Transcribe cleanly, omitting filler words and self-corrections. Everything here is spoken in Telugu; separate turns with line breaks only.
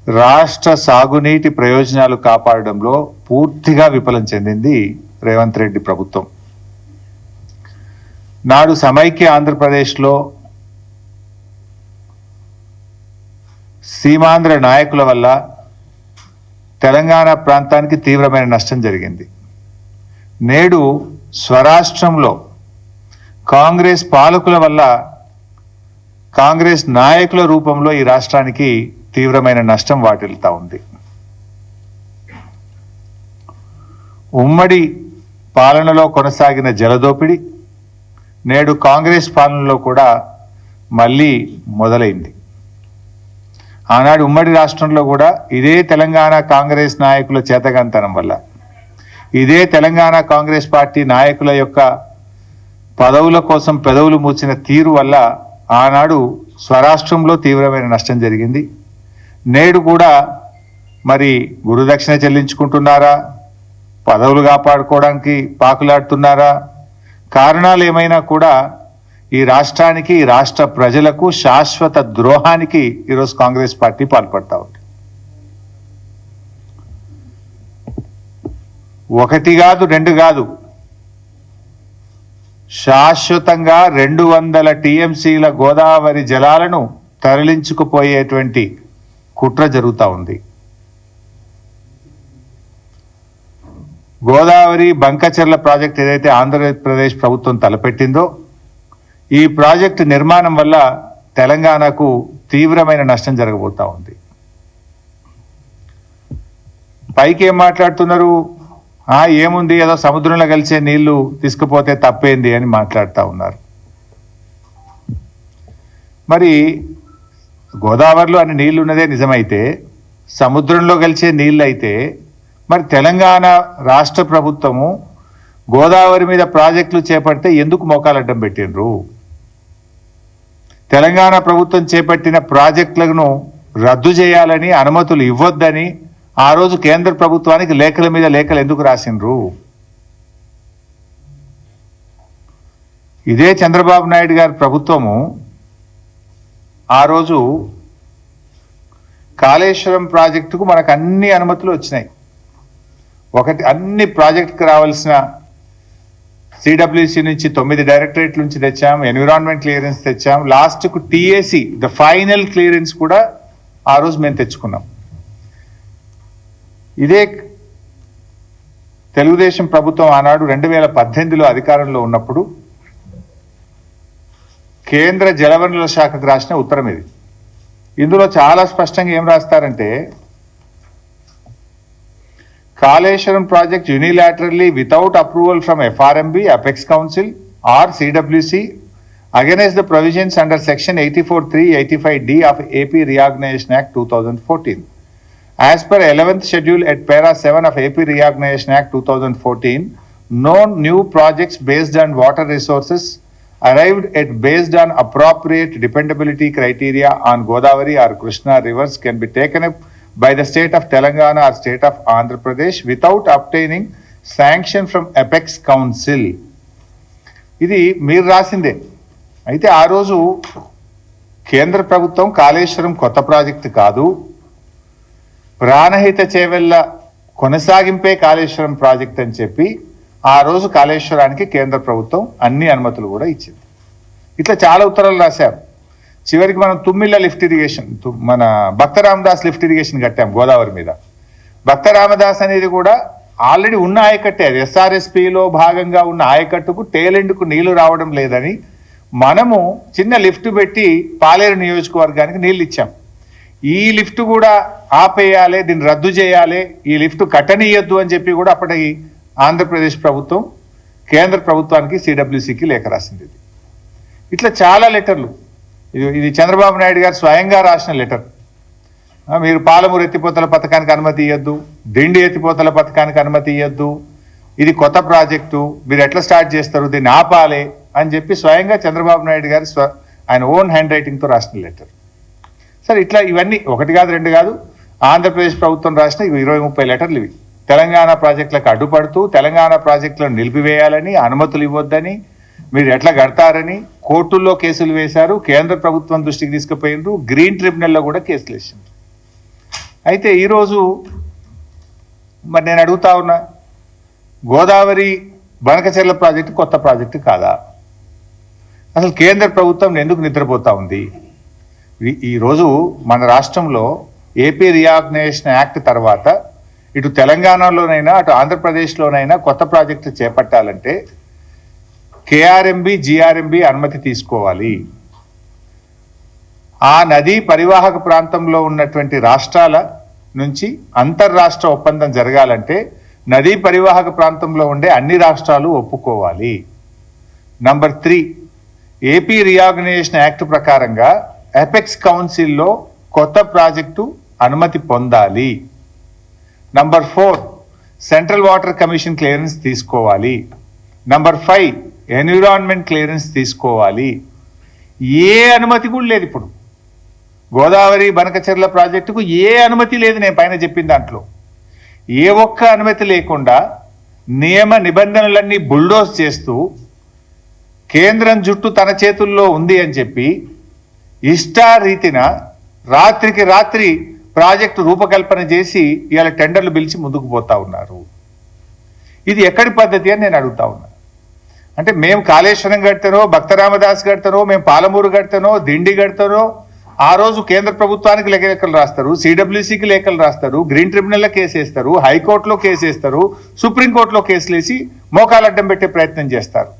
రాష్ట్ర సాగునీటి ప్రయోజనాలు కాపాడడంలో పూర్తిగా విఫలం చెందింది రేవంత్ రెడ్డి ప్రభుత్వం. నాడు సమైక్య ఆంధ్రప్రదేశ్లో సీమాంధ్ర నాయకుల వల్ల తెలంగాణ ప్రాంతానికి తీవ్రమైన నష్టం జరిగింది. నేడు స్వరాష్ట్రంలో కాంగ్రెస్ పాలకుల వల్ల కాంగ్రెస్ నాయకుల రూపంలో ఈ రాష్ట్రానికి తీవ్రమైన నష్టం వాటిల్తా ఉంది. ఉమ్మడి పాలనలో కొనసాగిన జలదోపిడి నేడు కాంగ్రెస్ పాలనలో కూడా మళ్ళీ మొదలైంది. ఆనాడు ఉమ్మడి రాష్ట్రంలో కూడా ఇదే తెలంగాణ కాంగ్రెస్ నాయకుల చేతగాంతనం వల్ల, ఇదే తెలంగాణ కాంగ్రెస్ పార్టీ నాయకుల యొక్క పదవుల కోసం పెదవులు మూసిన తీరు వల్ల ఆనాడు స్వరాష్ట్రంలో తీవ్రమైన నష్టం జరిగింది. నేడు కూడా మరి గురుదక్షిణ చెల్లించుకుంటున్నారా, పదవులు కాపాడుకోవడానికి పాకులాడుతున్నారా, కారణాలు ఏమైనా కూడా ఈ రాష్ట్రానికి, ఈ రాష్ట్ర ప్రజలకు శాశ్వత ద్రోహానికి ఈరోజు కాంగ్రెస్ పార్టీ పాల్పడతా ఉంది. ఒకటి కాదు, రెండు కాదు, శాశ్వతంగా 200 టీఎంసీల గోదావరి జలాలను తరలించుకుపోయేటువంటి కుట్ర జరుగుతూ ఉంది. గోదావరి బంకచెర్ల ప్రాజెక్ట్ ఏదైతే ఆంధ్రప్రదేశ్ ప్రభుత్వం తలపెట్టిందో, ఈ ప్రాజెక్టు నిర్మాణం వల్ల తెలంగాణకు తీవ్రమైన నష్టం జరగబోతా ఉంది. పైకి ఏం మాట్లాడుతున్నారు, ఏముంది, ఏదో సముద్రంలో కలిసే నీళ్లు తీసుకుపోతే తప్పేంది అని మాట్లాడుతూ ఉన్నారు. మరి గోదావరిలో అన్ని నీళ్లు ఉన్నదే నిజమైతే, సముద్రంలో కలిసే నీళ్ళు అయితే, మరి తెలంగాణ రాష్ట్ర ప్రభుత్వము గోదావరి మీద ప్రాజెక్టులు చేపడితే ఎందుకు మోకాలడ్డం పెట్టిండ్రు? తెలంగాణ ప్రభుత్వం చేపట్టిన ప్రాజెక్టులను రద్దు చేయాలని, అనుమతులు ఇవ్వొద్దని ఆ రోజు కేంద్ర ప్రభుత్వానికి లేఖల మీద లేఖలు ఎందుకు రాసిండ్రు? ఇదే చంద్రబాబు నాయుడు గారి ప్రభుత్వము ఆ రోజు కాళేశ్వరం ప్రాజెక్టుకు మనకు అన్ని అనుమతులు వచ్చినాయి. అన్ని ప్రాజెక్టుకు రావాల్సిన సిడబ్ల్యూసి నుంచి 9 డైరెక్టరేట్ల నుంచి తెచ్చాం, ఎన్విరాన్మెంట్ క్లియరెన్స్ తెచ్చాం, లాస్ట్కు టీఏసీ ద ఫైనల్ క్లియరెన్స్ కూడా ఆ రోజు మేము తెచ్చుకున్నాం. ఇదే తెలుగుదేశం ప్రభుత్వం ఆనాడు 2018లో అధికారంలో ఉన్నప్పుడు కేంద్ర జలవనరుల శాఖకు రాసిన ఉత్తరం ఇది. ఇందులో చాలా స్పష్టంగా ఏం రాస్తారంటే, Kaleshwaram project unilaterally without approval from FRMB, Apex Council or CWC against the provisions under section 84(3), 85(d) of AP Reorganization Act 2014. As per 11th schedule at para 7 of AP Reorganization Act 2014, no new projects based on water resources arrived at based on appropriate dependability criteria on Godavari or Krishna rivers can be taken up by the state of Telangana or state of Andhra Pradesh without obtaining sanction from Apex Council. ఇది మీరు రాసిందే. అయితే ఆ రోజు కేంద్ర ప్రభుత్వం కాళేశ్వరం కొత్త ప్రాజెక్టు కాదు, ప్రాణహిత చేవెళ్ల కొనసాగింపే కాళేశ్వరం ప్రాజెక్ట్ అని చెప్పి ఆ రోజు కాళేశ్వరానికి కేంద్ర ప్రభుత్వం అన్ని అనుమతులు కూడా ఇచ్చింది. ఇట్లా చాలా ఉత్తరాలు రాశారు. చివరికి మనం తుమ్మిళ్ళ లిఫ్ట్ ఇరిగేషన్, మన భక్త రామదాస్ లిఫ్ట్ ఇరిగేషన్ కట్టాం గోదావరి మీద. భక్త రామదాస్ అనేది కూడా ఆల్రెడీ ఉన్న ఆయకట్టే, అది ఎస్ఆర్ఎస్పిలో భాగంగా ఉన్న ఆయకట్టుకు టేలెండ్కు నీళ్లు రావడం లేదని మనము చిన్న లిఫ్ట్ పెట్టి పాలేరు నియోజకవర్గానికి నీళ్ళు ఇచ్చాం. ఈ లిఫ్ట్ కూడా ఆపేయాలి, దీన్ని రద్దు చేయాలి, ఈ లిఫ్ట్ కట్టనీయద్దు అని చెప్పి కూడా అప్పటి ఆంధ్రప్రదేశ్ ప్రభుత్వం కేంద్ర ప్రభుత్వానికి సిడబ్ల్యూసికి లేఖ రాసింది. ఇట్లా చాలా లెటర్లు. ఇది చంద్రబాబు నాయుడు గారు స్వయంగా రాసిన లెటర్. మీరు పాలమూరు ఎత్తిపోతల పథకానికి అనుమతి ఇవ్వద్దు, దిండి ఎత్తిపోతల పథకానికి అనుమతి ఇవ్వద్దు, ఇది కొత్త ప్రాజెక్టు, మీరు ఎట్లా స్టార్ట్ చేస్తారు, దీన్ని ఆపాలి అని చెప్పి స్వయంగా చంద్రబాబు నాయుడు గారు ఆయన ఓన్ హ్యాండ్ రైటింగ్తో రాసిన లెటర్. సరే, ఇట్లా ఇవన్నీ ఒకటి కాదు, రెండు కాదు, ఆంధ్రప్రదేశ్ ప్రభుత్వం రాసిన 20-30 లెటర్లు ఇవి. తెలంగాణ ప్రాజెక్టులకు అడ్డుపడుతూ, తెలంగాణ ప్రాజెక్టులను నిలిపివేయాలని, అనుమతులు ఇవ్వొద్దని, మీరు ఎట్లా కడతారని కోర్టుల్లో కేసులు వేశారు, కేంద్ర ప్రభుత్వం దృష్టికి తీసుకుపోయినారు, గ్రీన్ ట్రిబ్యునల్లో కూడా కేసులు వేసిండ్రు. అయితే ఈరోజు మరి నేను అడుగుతా ఉన్నా, గోదావరి బనకచెర్ల ప్రాజెక్టు కొత్త ప్రాజెక్టు కాదా? అసలు కేంద్ర ప్రభుత్వం ఎందుకు నిద్రపోతా ఉంది? ఈరోజు మన రాష్ట్రంలో ఏపీ రీఆర్గనైజేషన్ యాక్ట్ తర్వాత ఇటు తెలంగాణలోనైనా అటు ఆంధ్రప్రదేశ్లోనైనా కొత్త ప్రాజెక్టు చేపట్టాలంటే కేఆర్ఎంబి జిఆర్ఎంబి అనుమతి తీసుకోవాలి. ఆ నదీ పరివాహక ప్రాంతంలో ఉన్నటువంటి రాష్ట్రాల నుంచి అంతర్రాష్ట్ర ఒప్పందం జరగాలంటే నదీ పరివాహక ప్రాంతంలో ఉండే అన్ని రాష్ట్రాలు ఒప్పుకోవాలి. నంబర్ 3, ఏపీ రీఆర్గనైజేషన్ యాక్ట్ ప్రకారంగా ఎపెక్స్ కౌన్సిల్లో కొత్త ప్రాజెక్టు అనుమతి పొందాలి. Number 4, central water commission clearance తీసుకోవాలి. నంబర్ 5, ఎన్విరాన్మెంట్ క్లియరెన్స్ తీసుకోవాలి. ఏ అనుమతి కూడా లేదు ఇప్పుడు. గోదావరి బనకచెర్ల ప్రాజెక్టుకు ఏ అనుమతి లేదు. నేను పైన చెప్పిన దాంట్లో ఏ ఒక్క అనుమతి లేకుండా నియమ నిబంధనలన్నీ బుల్డోజ్ చేస్తూ కేంద్రం జుట్టు తన చేతుల్లో ఉంది అని చెప్పి ఇష్టారీతిన రాత్రికి రాత్రి ప్రాజెక్టు రూపకల్పన చేసి ఇవాళ టెండర్లు పిలిచి ముందుకు పోతా ఉన్నారు. ఇది ఎక్కడి పద్ధతి అని నేను అడుగుతా ఉన్నా. అంటే మేము కాళేశ్వరం కడతానో, భక్తరామదాస్ కడతానో, మేము పాలమూరు కడతానో, దిండి కడతానో, ఆ రోజు కేంద్ర ప్రభుత్వానికి లేఖలు రాస్తారు, సిడబ్ల్యూసీకి లేఖలు రాస్తారు, గ్రీన్ ట్రిబ్యునల్లో కేసు వేస్తారు, హైకోర్టులో కేసు వేస్తారు, సుప్రీంకోర్టులో కేసులు వేసి మోకాలు అడ్డం పెట్టే ప్రయత్నం చేస్తారు.